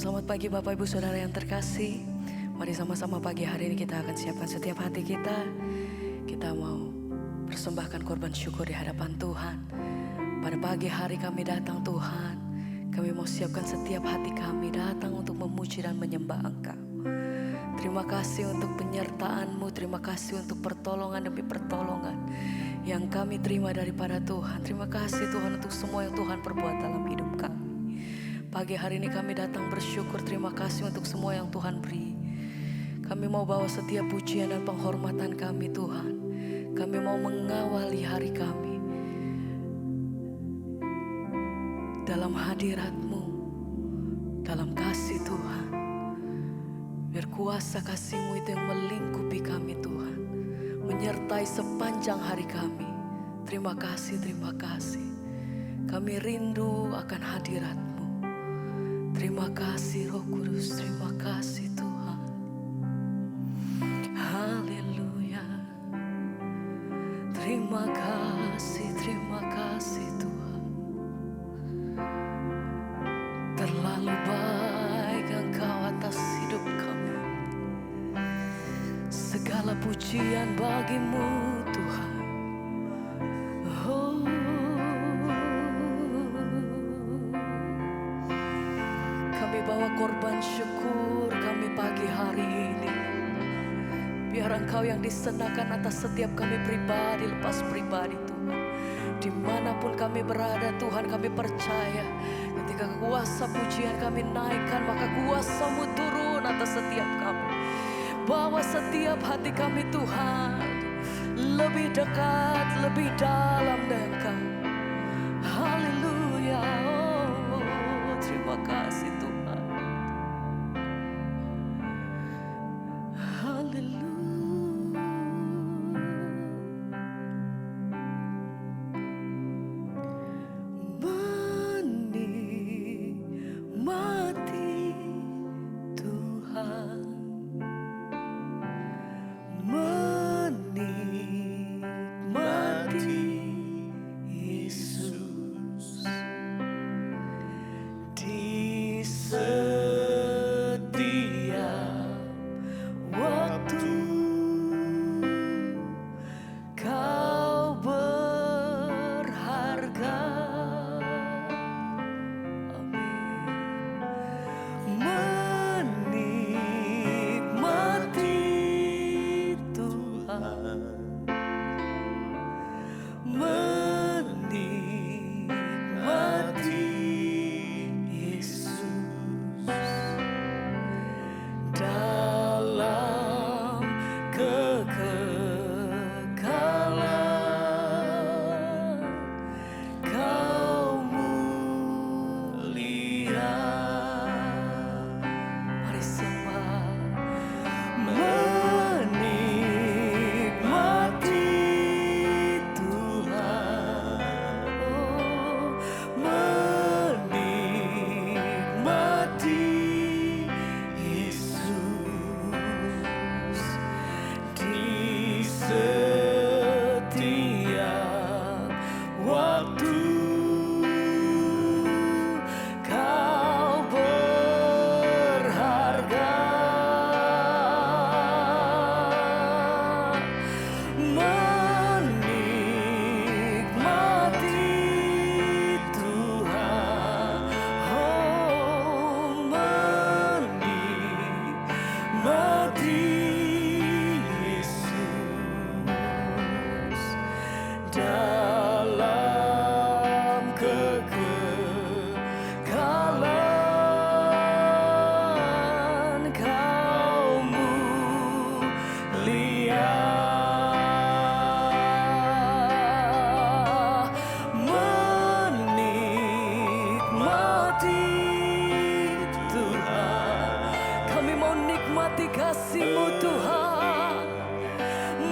Selamat pagi Bapak Ibu Saudara yang terkasih. Mari sama-sama pagi hari ini kita akan siapkan setiap hati kita. Kita mau persembahkan korban syukur di hadapan Tuhan. Pada pagi hari kami datang Tuhan. Kami mau siapkan setiap hati kami datang untuk memuji dan menyembah Engkau. Terima kasih untuk penyertaan-Mu. Terima kasih untuk pertolongan demi pertolongan yang kami terima daripada Tuhan. Terima kasih Tuhan untuk semua yang Tuhan perbuat dalam hidup kami. Pagi hari ini kami datang bersyukur, terima kasih untuk semua yang Tuhan beri. Kami mau bawa setiap pujian dan penghormatan kami Tuhan. Kami mau mengawali hari kami dalam hadirat-Mu, dalam kasih Tuhan. Biar kuasa kasih-Mu itu yang melingkupi kami Tuhan, menyertai sepanjang hari kami. Terima kasih, terima kasih. Kami rindu akan hadirat-Mu. Terima kasih Roh Kudus, terima kasih Tuhan. Haleluya. Terima kasih Tuhan. Terlalu baik Engkau atas hidup kami. Segala pujian bagi-Mu Tuhan. Oh. Kami bawa korban syukur kami pagi hari ini. Biar Engkau yang disenangkan atas setiap kami pribadi lepas pribadi Tuhan. Dimanapun kami berada Tuhan, kami percaya ketika kuasa pujian kami naikkan, maka kuasa-Mu turun atas setiap kami. Bawa setiap hati kami Tuhan lebih dekat, lebih dalam dengan Engkau. Haleluya. Oh, terima kasih Tuhan. Kasih-Mu Tuhan,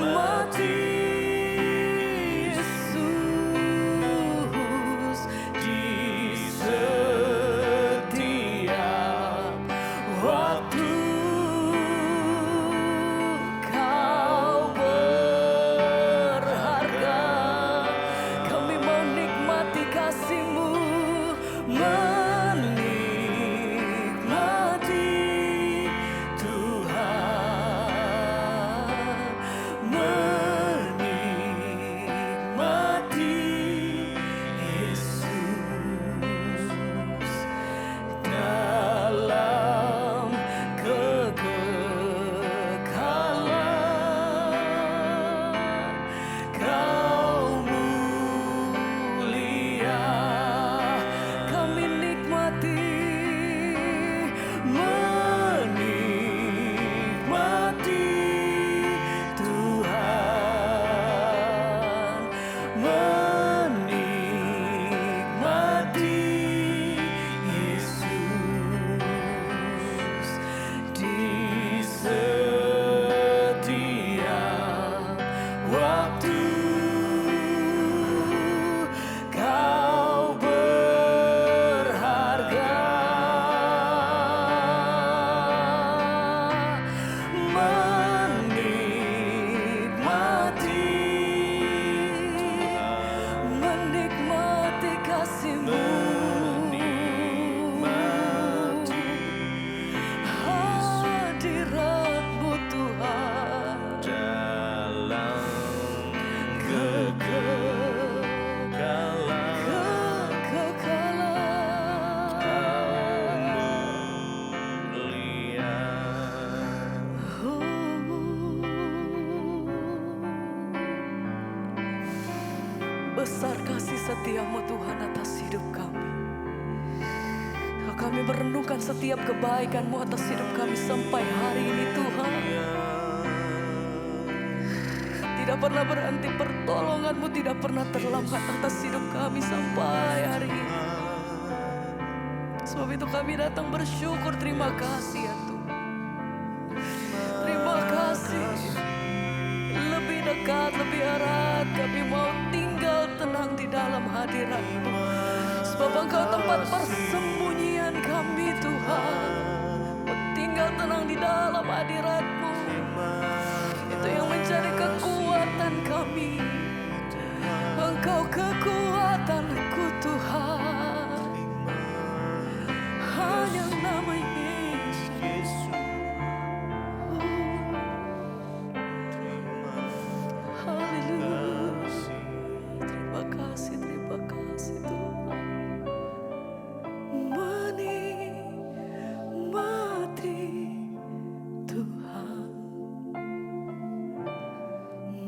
mati Yesus di setiap waktu. Kau berharga, kami mau nikmati kasih-Mu, menikmati besar kasih setia-Mu Tuhan atas hidup kami. Kami merenungkan setiap kebaikan-Mu atas hidup kami sampai hari ini Tuhan. Tidak pernah berhenti pertolongan-Mu, tidak pernah terlambat atas hidup kami sampai hari ini. Sebab itu kami datang bersyukur, terima kasih ya Tuhan. Terima kasih. Lebih dekat, lebih erat kami mau tinggal tenang di dalam hadirat-Mu. Sebab Engkau tempat persembunyian kami Tuhan. Tinggal tenang di dalam hadirat-Mu. Itu yang menjadi kekuatan kami. Engkau kekuatanku Tuhan. Hanya nama Yesus. Haleluya. Terima kasih Tuhan. Menikmati Tuhan,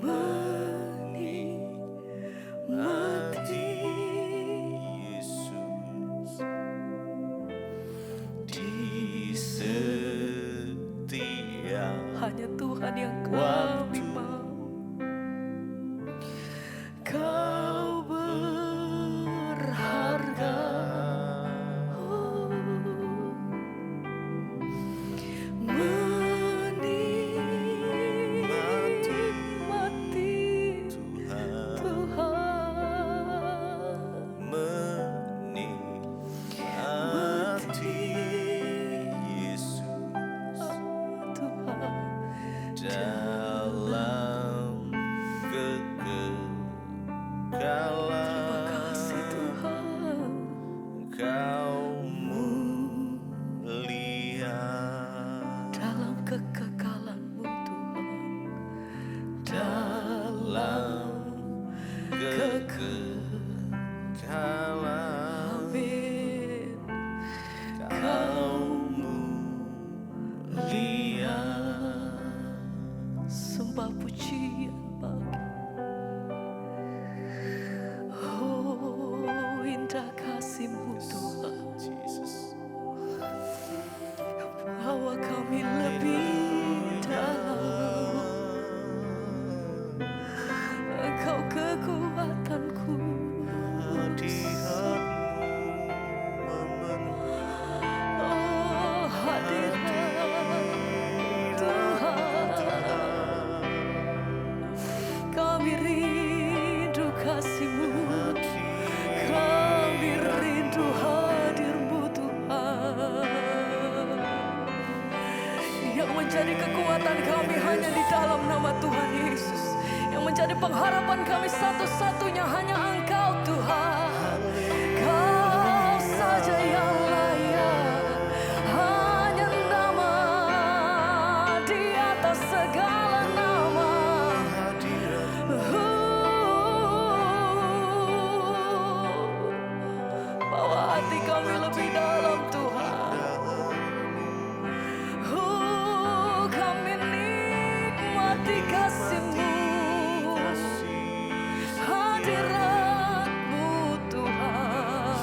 menikmati Yesus di setiap hanya Tuhan yang kami mau. Kau berharga. dalam kegagalan Engkau mulia Dalam kekekalan-Mu Tuhan, dalam kegagalan amin. Kau mulia. Sembah pujian bagi. Oh, indah kasih-Mu Tuhan. Jesus. Bawa kami lebih dalam. Engkau kekuatanku. Oh, hadirat Tuhan. Kami rindu kasih-Mu. Kami rindu hadir-Mu Tuhan. Yang menjadi kekuatan kami hanya di dalam nama Tuhan Yesus. Yang menjadi pengharapan kami satu-satunya hanya Engkau Tuhan. Kau saja yang layak. Hanya nama di atas segala nama. Bawa hati kami lebih dalam Tuhan. Kami nikmati kasih-Mu. Hadirat-Mu Tuhan.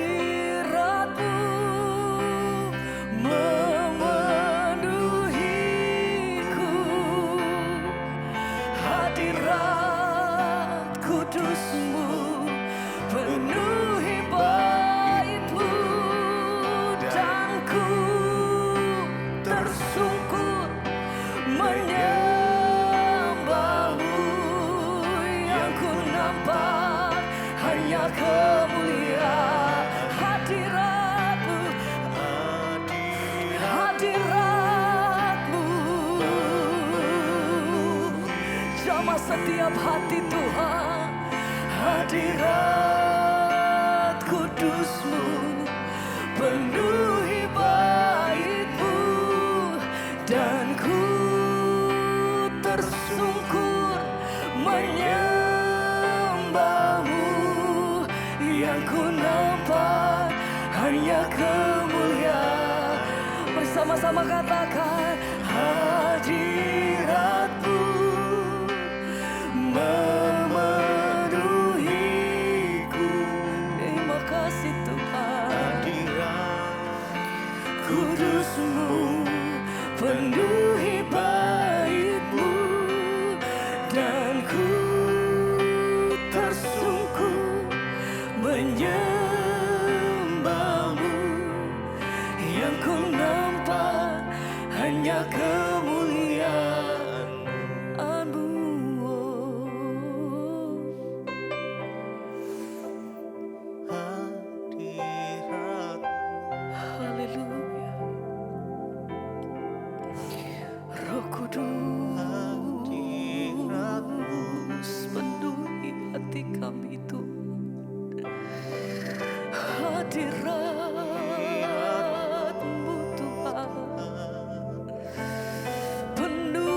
Hadirat-Mu memenuhiku. Hadirat kudus-Mu penuhi bait-Mu. Dan ku tersungkur menyembah-Mu. Yang ku nampak hanya kemuliaan hadirat-Mu. Hadirat-Mu jamah setiap hati Tuhan. Hadirat kudus-Mu penuhi bait-Mu. Dan ku tersungkur menyembah-Mu. Yang ku nampak hanya kemuliaan. Mari sama-sama katakan hadirat-Mu memenuhiku. Terima kasih Tuhan. Hadirat Kudus-Mu penuhi bait-Mu, dan ku tersungkur menyembah-Mu. Yang ku nampak hanya kemuliaan-Mu. hadirat Haleluya. Roh Kudus penuhi hati kami Tuhan. Hadirat-Mu Tuhan penuhiku.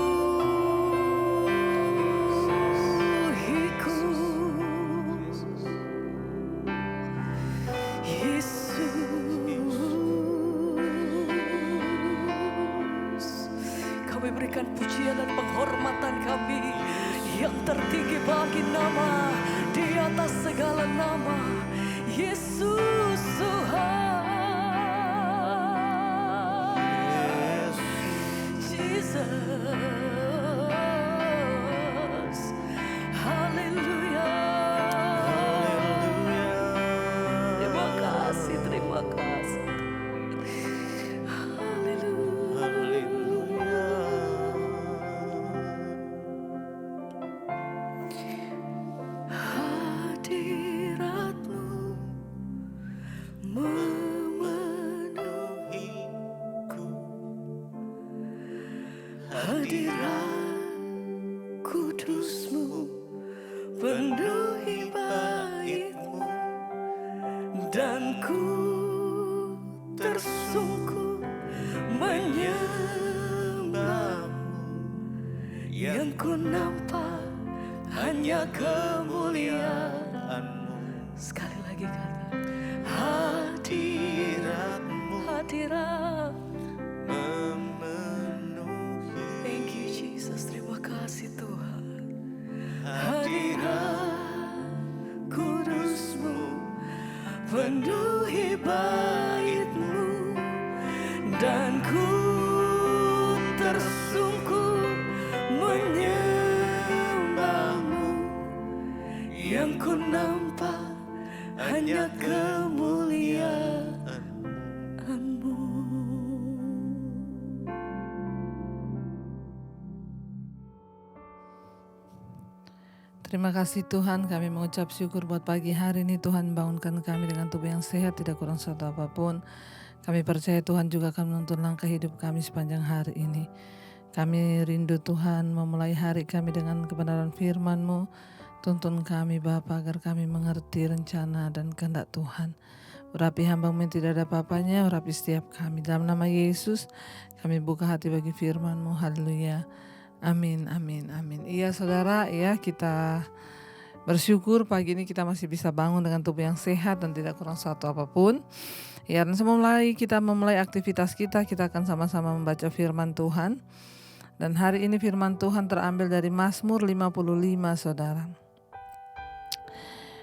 Yesus, kami berikan pujian dan penghormatan kami yang tertinggi bagi nama di atas segala nama, Yesus Tuhan. Jesus, haleluya. Terima kasih, terima kasih. Haleluya. Hadirat-Mu memenuhiku. Hadirat Kudus-Mu penuhi bait-Mu, dan ku tersungkur menyembah-Mu. Yang ku nampak hanya kemuliaan-Mu. Sekali lagi kata hadirat-Mu, hadirat. memenuhi. Thank you Jesus, terima kasih Tuhan. Hadirat Kudus-Mu penuhi bait-Mu, dan ku tersungkur menyembah-Mu. Yang ku nampak hanya kemuliaan-Mu. Terima kasih Tuhan, kami mengucap syukur buat pagi hari ini. Tuhan bangunkan kami dengan tubuh yang sehat, tidak kurang satu apapun. Kami percaya Tuhan juga akan menuntun langkah hidup kami sepanjang hari ini. Kami rindu Tuhan memulai hari kami dengan kebenaran firman-Mu. Tuntun kami Bapa agar kami mengerti rencana dan kehendak Tuhan. Urapi hamba-Mu yang tidak ada apa-apanya, urapi setiap kami. Dalam nama Yesus kami buka hati bagi firman-Mu. Haleluya. Amin, amin, amin. Iya saudara, ya kita bersyukur pagi ini kita masih bisa bangun dengan tubuh yang sehat dan tidak kurang suatu apapun. Ya, dan sebelum kita memulai aktivitas kita akan sama-sama membaca firman Tuhan. Dan hari ini firman Tuhan terambil dari Mazmur 55 saudara.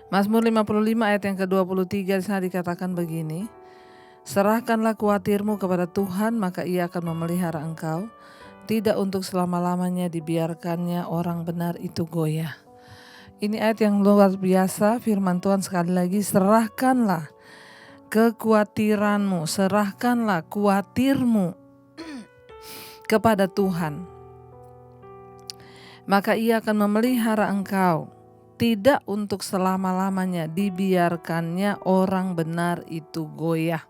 Mazmur 55 ayat yang ke-23 di sana dikatakan begini. Serahkanlah kuatirmu kepada Tuhan, maka Ia akan memelihara engkau. Tidak untuk selama-lamanya dibiarkannya orang benar itu goyah. Ini ayat yang luar biasa, firman Tuhan sekali lagi, serahkanlah kekhawatiranmu, serahkanlah kuatirmu kepada Tuhan. Maka Ia akan memelihara engkau, tidak untuk selama-lamanya dibiarkannya orang benar itu goyah.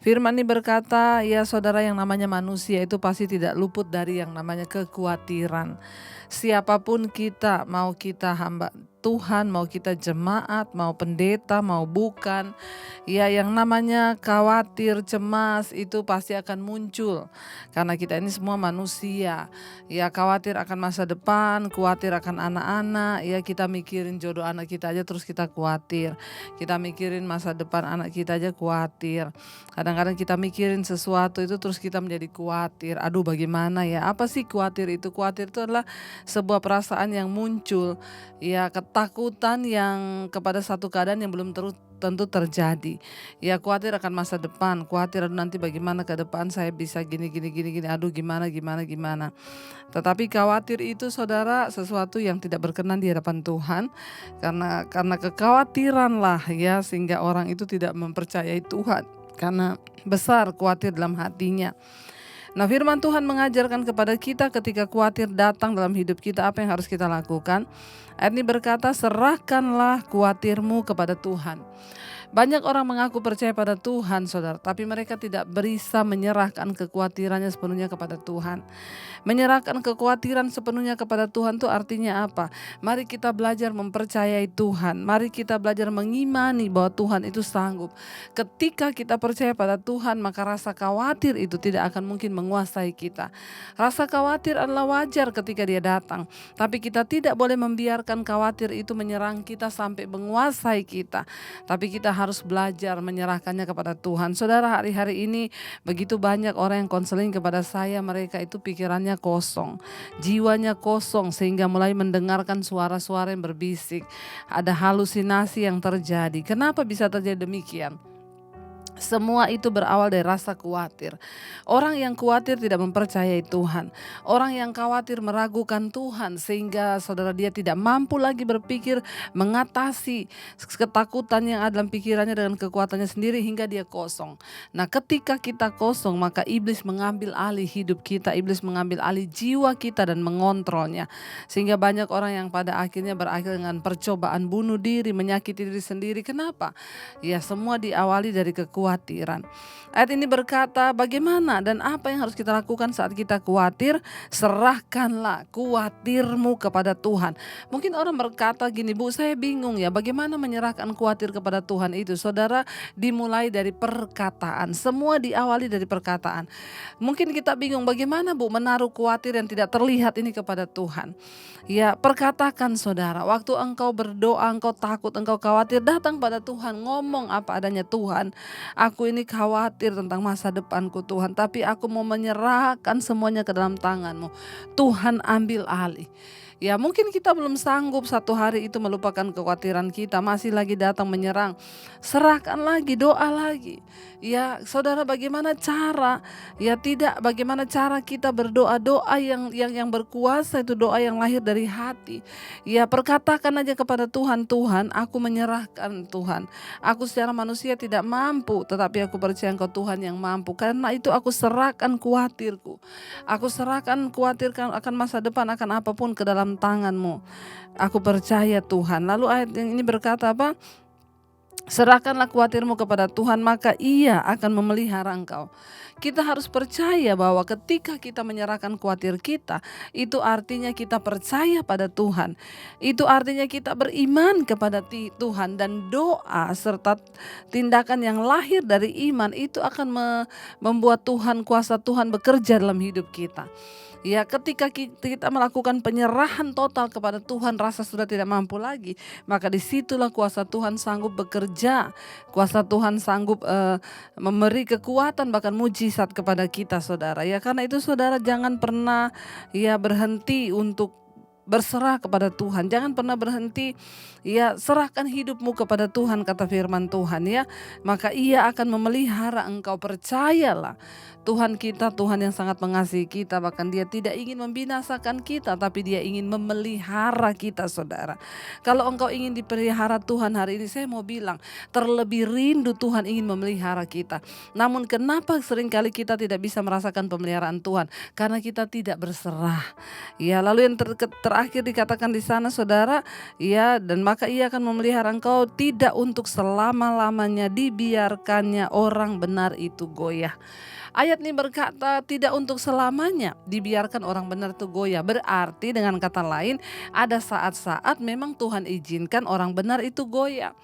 Firman ini berkata, ya saudara, yang namanya manusia itu pasti tidak luput dari yang namanya kekhawatiran. Siapapun kita, mau kita hamba Tuhan, mau kita jemaat, mau pendeta, mau bukan. Ya, yang namanya khawatir, cemas itu pasti akan muncul. Karena kita ini semua manusia. Ya, khawatir akan masa depan, khawatir akan anak-anak. Ya, kita mikirin jodoh anak kita aja terus kita khawatir. Kita mikirin masa depan anak kita aja khawatir. Kadang-kadang kita mikirin sesuatu itu terus kita menjadi khawatir. Aduh, bagaimana ya? Apa sih khawatir itu? Khawatir itu adalah sebuah perasaan yang muncul, ya, ketakutan yang kepada satu keadaan yang belum tentu terjadi. Ya, khawatir akan masa depan, khawatir aduh nanti bagaimana ke depan saya bisa gini, aduh gimana. Tetapi khawatir itu saudara sesuatu yang tidak berkenan di hadapan Tuhan, karena kekhawatiran lah ya sehingga orang itu tidak mempercayai Tuhan karena besar khawatir dalam hatinya. Nah, firman Tuhan mengajarkan kepada kita ketika khawatir datang dalam hidup kita apa yang harus kita lakukan. Ayat ini berkata, serahkanlah khawatirmu kepada Tuhan. Banyak orang mengaku percaya pada Tuhan, saudara, tapi mereka tidak bisa menyerahkan kekhawatirannya sepenuhnya kepada Tuhan. Menyerahkan kekhawatiran sepenuhnya kepada Tuhan itu artinya apa? Mari kita belajar mempercayai Tuhan. Mari kita belajar mengimani bahwa Tuhan itu sanggup. Ketika kita percaya pada Tuhan, maka rasa khawatir itu tidak akan mungkin menguasai kita. Rasa khawatir adalah wajar ketika dia datang, tapi kita tidak boleh membiarkan khawatir itu menyerang kita sampai menguasai kita. Tapi kita harus belajar menyerahkannya kepada Tuhan. Saudara, hari-hari ini begitu banyak orang yang konseling kepada saya, mereka itu pikirannya kosong, jiwanya kosong sehingga mulai mendengarkan suara-suara yang berbisik. Ada halusinasi yang terjadi. Kenapa bisa terjadi demikian? Semua itu berawal dari rasa khawatir. Orang yang khawatir tidak mempercayai Tuhan. Orang yang khawatir meragukan Tuhan sehingga saudara dia tidak mampu lagi berpikir mengatasi ketakutan yang ada dalam pikirannya dengan kekuatannya sendiri hingga dia kosong. Nah, ketika kita kosong maka iblis mengambil alih hidup kita, iblis mengambil alih jiwa kita dan mengontrolnya. Sehingga banyak orang yang pada akhirnya berakhir dengan percobaan bunuh diri, menyakiti diri sendiri. Kenapa? Ya, semua diawali dari kekhawatiran. Ayat ini berkata bagaimana dan apa yang harus kita lakukan saat kita khawatir? Serahkanlah khawatirmu kepada Tuhan. Mungkin orang berkata gini, Bu, saya bingung ya bagaimana menyerahkan khawatir kepada Tuhan itu. Saudara, dimulai dari perkataan. Semua diawali dari perkataan. Mungkin kita bingung bagaimana, Bu, menaruh khawatir yang tidak terlihat ini kepada Tuhan. Ya, perkatakan saudara, waktu engkau berdoa, engkau takut, engkau khawatir, datang pada Tuhan, ngomong apa adanya. Tuhan, aku ini khawatir tentang masa depanku Tuhan, tapi aku mau menyerahkan semuanya ke dalam tangan-Mu. Tuhan, ambil alih. Ya, mungkin kita belum sanggup satu hari itu melupakan kekhawatiran kita, masih lagi datang menyerang. Serahkan lagi, doa lagi. Ya, saudara, bagaimana cara? Ya, bagaimana cara kita berdoa? Doa yang berkuasa itu doa yang lahir dari hati. Ya, perkatakan aja kepada Tuhan, Tuhan, aku menyerahkan Tuhan. Aku secara manusia tidak mampu, tetapi aku percaya Engkau Tuhan yang mampu. Karena itu aku serahkan khawatirku. Aku serahkan khawatirkan akan masa depan, akan apapun ke dalam tangan-Mu. Aku percaya Tuhan. Lalu ayat yang ini berkata apa? Serahkanlah khawatirmu kepada Tuhan, maka Ia akan memelihara engkau. Kita harus percaya bahwa ketika kita menyerahkan khawatir kita, itu artinya kita percaya pada Tuhan. Itu artinya kita beriman kepada Tuhan, dan doa serta tindakan yang lahir dari iman itu akan membuat kuasa Tuhan bekerja dalam hidup kita. Ya, ketika kita melakukan penyerahan total kepada Tuhan, rasa sudah tidak mampu lagi, maka disitulah kuasa Tuhan sanggup bekerja. Kuasa Tuhan sanggup memberi kekuatan bahkan mujizat kepada kita, saudara. Ya, karena itu saudara jangan pernah berhenti untuk berserah kepada Tuhan. Jangan pernah berhenti. Ya, serahkan hidupmu kepada Tuhan, kata firman Tuhan ya. Maka Ia akan memelihara engkau. Percayalah. Tuhan kita, Tuhan yang sangat mengasihi kita, bahkan Dia tidak ingin membinasakan kita, tapi Dia ingin memelihara kita, saudara. Kalau engkau ingin dipelihara Tuhan hari ini, saya mau bilang, terlebih rindu Tuhan ingin memelihara kita. Namun kenapa seringkali kita tidak bisa merasakan pemeliharaan Tuhan? Karena kita tidak berserah. Ya, lalu yang terakhir dikatakan di sana saudara, ya, dan maka ia akan memelihara engkau tidak untuk selama-lamanya, dibiarkannya orang benar itu goyah. Ayat ini berkata tidak untuk selamanya dibiarkan orang benar itu goyah. Berarti dengan kata lain ada saat-saat memang Tuhan izinkan orang benar itu goyah.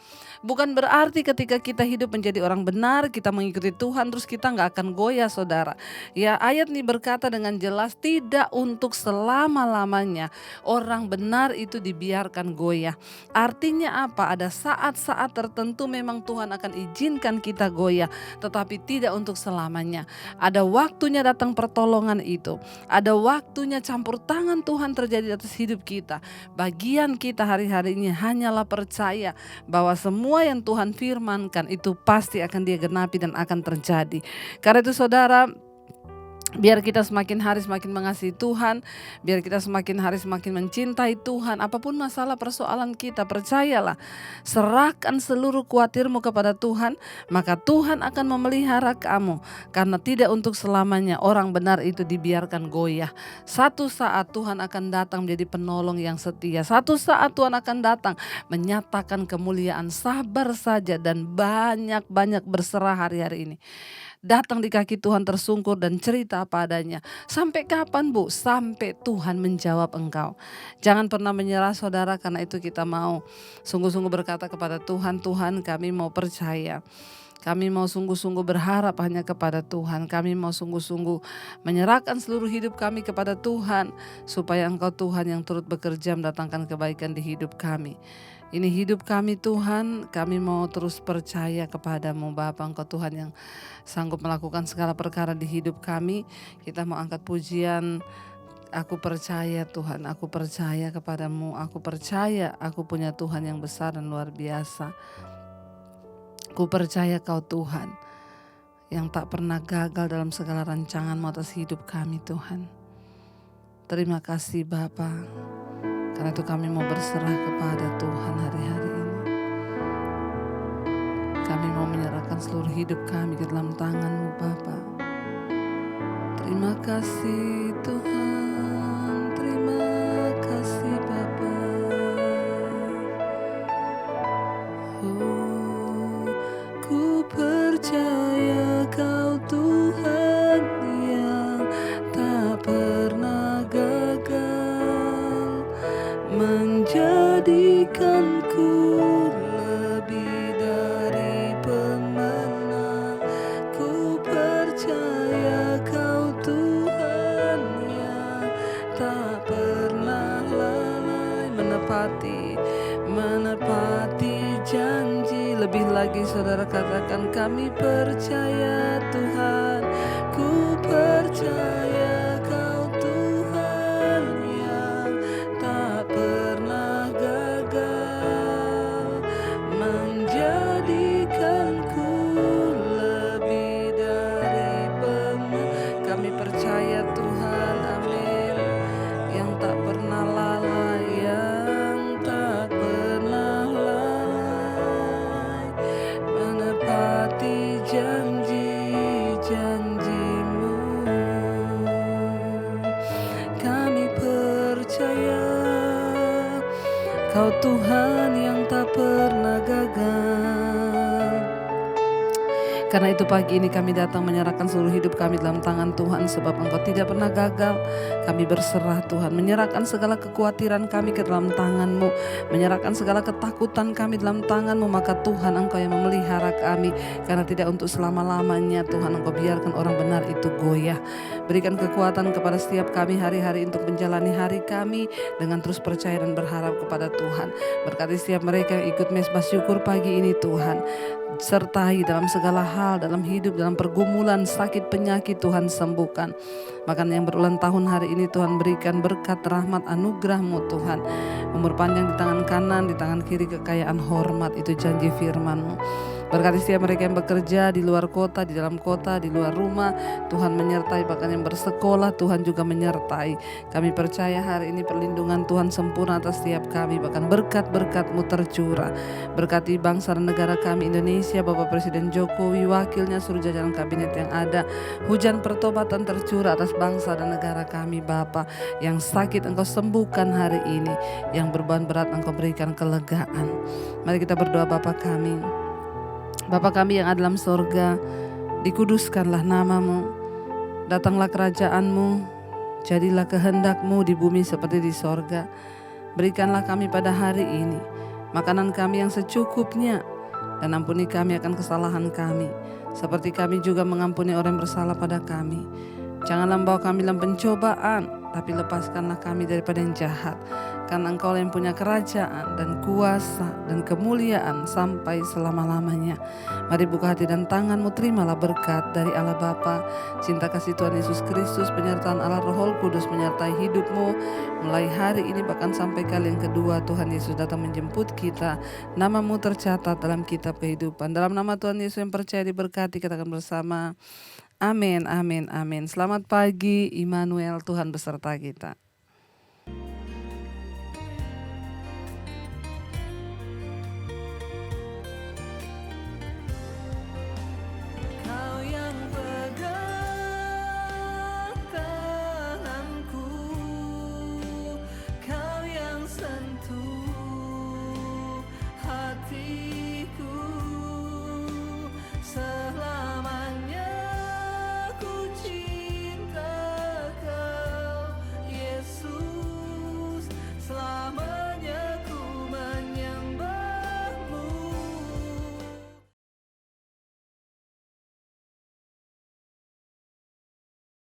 Bukan berarti ketika kita hidup menjadi orang benar, kita mengikuti Tuhan terus kita gak akan goyah saudara. Ya, ayat ini berkata dengan jelas tidak untuk selama-lamanya orang benar itu dibiarkan goyah. Artinya apa? Ada saat-saat tertentu memang Tuhan akan izinkan kita goyah, tetapi tidak untuk selamanya. Ada waktunya datang pertolongan itu. Ada waktunya campur tangan Tuhan terjadi atas hidup kita. Bagian kita hari-hari ini hanyalah percaya bahwa semua yang Tuhan firmankan itu pasti akan Dia genapi dan akan terjadi. Karena itu saudara, biar kita semakin hari semakin mengasihi Tuhan, biar kita semakin hari semakin mencintai Tuhan. Apapun masalah persoalan kita, percayalah, serahkan seluruh khawatirmu kepada Tuhan, maka Tuhan akan memelihara kamu. Karena tidak untuk selamanya orang benar itu dibiarkan goyah. Satu saat Tuhan akan datang menjadi penolong yang setia. Satu saat Tuhan akan datang menyatakan kemuliaan. Sabar saja dan banyak-banyak berserah hari-hari ini. Datang di kaki Tuhan tersungkur dan cerita apa adanya. Sampai kapan Bu? Sampai Tuhan menjawab engkau. Jangan pernah menyerah saudara, karena itu kita mau sungguh-sungguh berkata kepada Tuhan, Tuhan kami mau percaya. Kami mau sungguh-sungguh berharap hanya kepada Tuhan. Kami mau sungguh-sungguh menyerahkan seluruh hidup kami kepada Tuhan. Supaya Engkau Tuhan yang turut bekerja mendatangkan kebaikan di hidup kami. Ini hidup kami Tuhan, kami mau terus percaya kepadamu Bapa. Engkau Tuhan yang sanggup melakukan segala perkara di hidup kami. Kita mau angkat pujian, aku percaya Tuhan, aku percaya kepadamu. Aku percaya aku punya Tuhan yang besar dan luar biasa. Aku percaya Kau Tuhan yang tak pernah gagal dalam segala rancangan-Mu atas hidup kami Tuhan. Terima kasih Bapa. Karena itu kami mau berserah kepada Tuhan hari-hari ini. Kami mau menyerahkan seluruh hidup kami ke dalam tangan-Mu Bapa. Terima kasih Tuhan, terima kasih Bapa. Oh, ku percaya Kau Tuhan yang tak pernah gagal menjadikanku lebih dari pemenang. Ku percaya Kau Tuhan yang tak pernah lalai menepati janji. Lebih lagi saudara katakan, kami percaya Tuhan. Ku percaya Kau Tuhan yang tak pernah gagal menjadikanku lebih dari pemenang. Kami percaya Tuhan, amin. Yang tak pernah lalai, yang tak pernah lalai menepati janji-janji-Mu. Kami percaya Kau Tuhan yang tak pernah gagal. Karena itu pagi ini kami datang menyerahkan seluruh hidup kami dalam tangan Tuhan, sebab Engkau tidak pernah gagal. Kami berserah Tuhan, menyerahkan segala kekhawatiran kami ke dalam tangan-Mu, menyerahkan segala ketakutan kami dalam tangan-Mu. Maka Tuhan, Engkau yang memelihara kami, karena tidak untuk selama-lamanya Tuhan Engkau biarkan orang benar itu goyah. Berikan kekuatan kepada setiap kami hari-hari untuk menjalani hari kami dengan terus percaya dan berharap kepada Tuhan. Berkati setiap mereka yang ikut mesbah syukur pagi ini Tuhan. Sertai dalam segala hal, dalam hidup, dalam pergumulan, sakit, penyakit Tuhan sembuhkan. Bahkan yang berulang tahun hari ini Tuhan berikan berkat, rahmat, anugerah-Mu Tuhan. Umur panjang di tangan kanan, di tangan kiri kekayaan, hormat, itu janji firman-Mu. Berkati setiap mereka yang bekerja di luar kota, di dalam kota, di luar rumah. Tuhan menyertai, bahkan yang bersekolah Tuhan juga menyertai. Kami percaya hari ini perlindungan Tuhan sempurna atas setiap kami, bahkan berkat-berkat-Mu tercurah. Berkati bangsa dan negara kami Indonesia, Bapak Presiden Jokowi, wakilnya, seluruh jajaran kabinet yang ada. Hujan pertobatan tercurah atas bangsa dan negara kami Bapa. Yang sakit Engkau sembuhkan hari ini, yang beban berat Engkau berikan kelegaan. Mari kita berdoa. Bapa kami yang ada dalam sorga, dikuduskanlah nama-Mu, datanglah kerajaan-Mu, jadilah kehendak-Mu di bumi seperti di sorga. Berikanlah kami pada hari ini makanan kami yang secukupnya, dan ampuni kami akan kesalahan kami, seperti kami juga mengampuni orang yang bersalah pada kami. Janganlah membawa kami dalam pencobaan, tapi lepaskanlah kami daripada yang jahat. Karena Engkau yang punya kerajaan dan kuasa dan kemuliaan sampai selama-lamanya. Mari buka hati dan tangan-Mu, terimalah berkat dari Allah Bapa, cinta kasih Tuhan Yesus Kristus, penyertaan Allah Roh Kudus menyertai hidup-Mu mulai hari ini bahkan sampai kali yang kedua Tuhan Yesus datang menjemput kita. Nama-Mu tercatat dalam kitab kehidupan. Dalam nama Tuhan Yesus yang percaya diberkati, katakan bersama, amin, amin, amin. Selamat pagi, Immanuel, Tuhan beserta kita. Kau yang pegang tanganku, Kau yang sentuh hatiku.